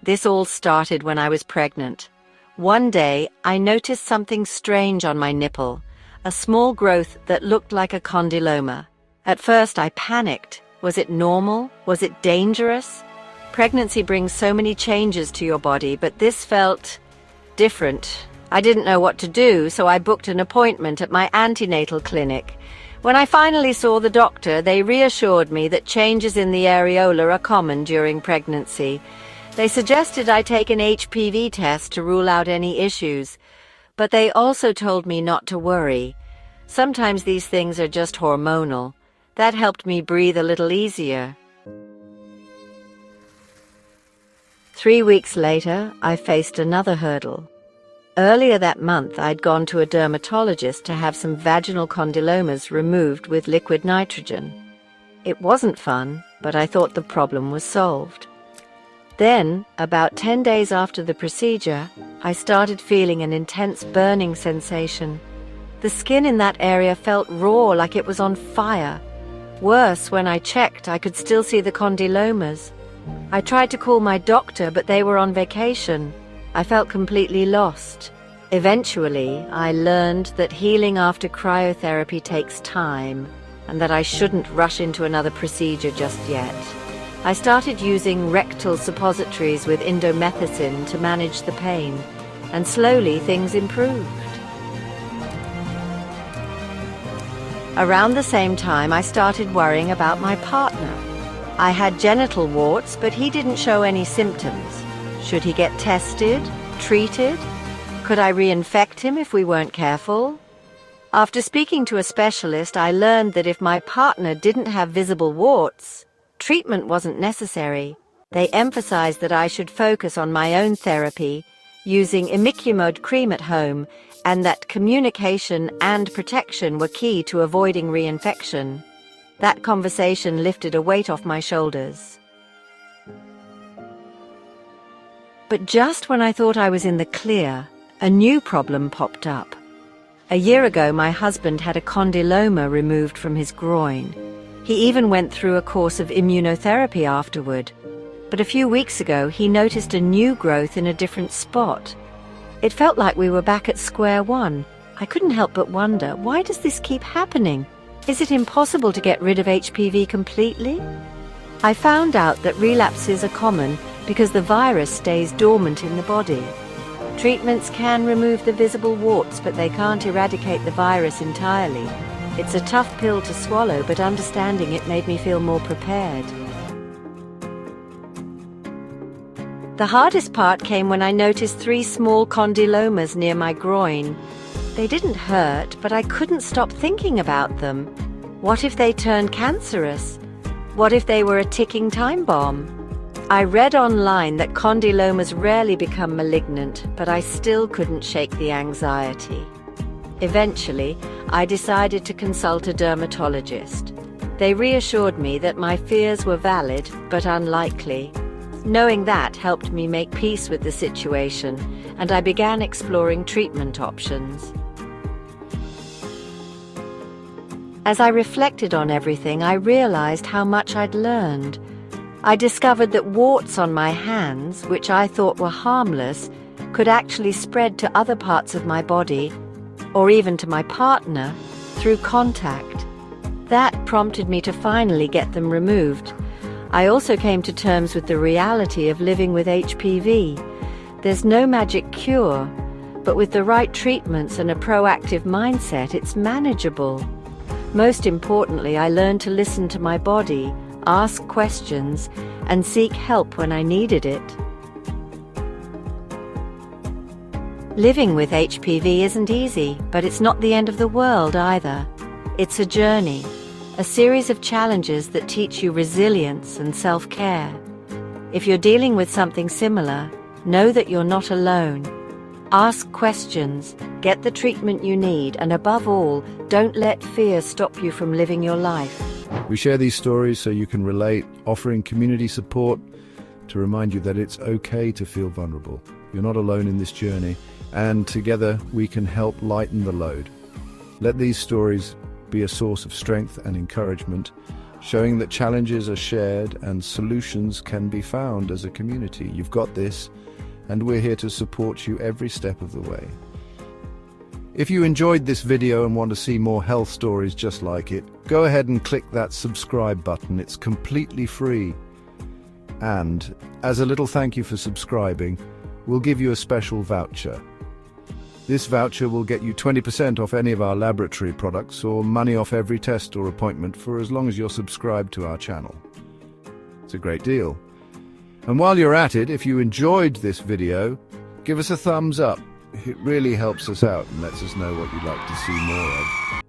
This all started when I was pregnant. One day, I noticed something strange on my nipple, a small growth that looked like a condyloma. At first, I panicked. Was it normal? Was it dangerous? Pregnancy brings so many changes to your body, but this felt different. I didn't know what to do, so I booked an appointment at my antenatal clinic. When I finally saw the doctor, they reassured me that changes in the areola are common during pregnancy. They suggested I take an HPV test to rule out any issues, but they also told me not to worry. Sometimes these things are just hormonal. That helped me breathe a little easier. 3 weeks later, I faced another hurdle. Earlier that month, I'd gone to a dermatologist to have some vaginal condylomas removed with liquid nitrogen. It wasn't fun, but I thought the problem was solved. Then, about 10 days after the procedure, I started feeling an intense burning sensation. The skin in that area felt raw, like it was on fire. Worse, when I checked, I could still see the condylomas. I tried to call my doctor, but they were on vacation. I felt completely lost. Eventually, I learned that healing after cryotherapy takes time and that I shouldn't rush into another procedure just yet. I started using rectal suppositories with indomethacin to manage the pain, and slowly things improved. Around the same time, I started worrying about my partner. I had genital warts, but he didn't show any symptoms. Should he get tested? Treated? Could I reinfect him if we weren't careful? After speaking to a specialist, I learned that if my partner didn't have visible warts, treatment wasn't necessary. They emphasized that I should focus on my own therapy, using imiquimod cream at home, and that communication and protection were key to avoiding reinfection. That conversation lifted a weight off my shoulders. But just when I thought I was in the clear, a new problem popped up. A year ago, my husband had a condyloma removed from his groin. He even went through a course of immunotherapy afterward. But a few weeks ago, he noticed a new growth in a different spot. It felt like we were back at square one. I couldn't help but wonder, why does this keep happening? Is it impossible to get rid of HPV completely? I found out that relapses are common because the virus stays dormant in the body. Treatments can remove the visible warts, but they can't eradicate the virus entirely. It's a tough pill to swallow, but understanding it made me feel more prepared. The hardest part came when I noticed 3 small condylomas near my groin. They didn't hurt, but I couldn't stop thinking about them. What if they turned cancerous? What if they were a ticking time bomb? I read online that condylomas rarely become malignant, but I still couldn't shake the anxiety. Eventually, I decided to consult a dermatologist. They reassured me that my fears were valid, but unlikely. Knowing that helped me make peace with the situation, and I began exploring treatment options. As I reflected on everything, I realized how much I'd learned. I discovered that warts on my hands, which I thought were harmless, could actually spread to other parts of my body, or even to my partner, through contact. That prompted me to finally get them removed. I also came to terms with the reality of living with HPV. There's no magic cure, but with the right treatments and a proactive mindset, it's manageable. Most importantly, I learned to listen to my body, ask questions, and seek help when I needed it. Living with HPV isn't easy, but it's not the end of the world either. It's a journey, a series of challenges that teach you resilience and self-care. If you're dealing with something similar, know that you're not alone. Ask questions, get the treatment you need, and above all, don't let fear stop you from living your life. We share these stories so you can relate, offering community support to remind you that it's okay to feel vulnerable. You're not alone in this journey, and together we can help lighten the load. Let these stories be a source of strength and encouragement. showing that challenges are shared and solutions can be found as a community. You've got this, and we're here to support you every step of the way. If you enjoyed this video and want to see more health stories just like it, go ahead and click that subscribe button. It's completely free. And, as a little thank you for subscribing, we'll give you a special voucher. This voucher will get you 20% off any of our laboratory products or money off every test or appointment for as long as you're subscribed to our channel. It's a great deal. And while you're at it, if you enjoyed this video, give us a thumbs up. It really helps us out and lets us know what you'd like to see more of.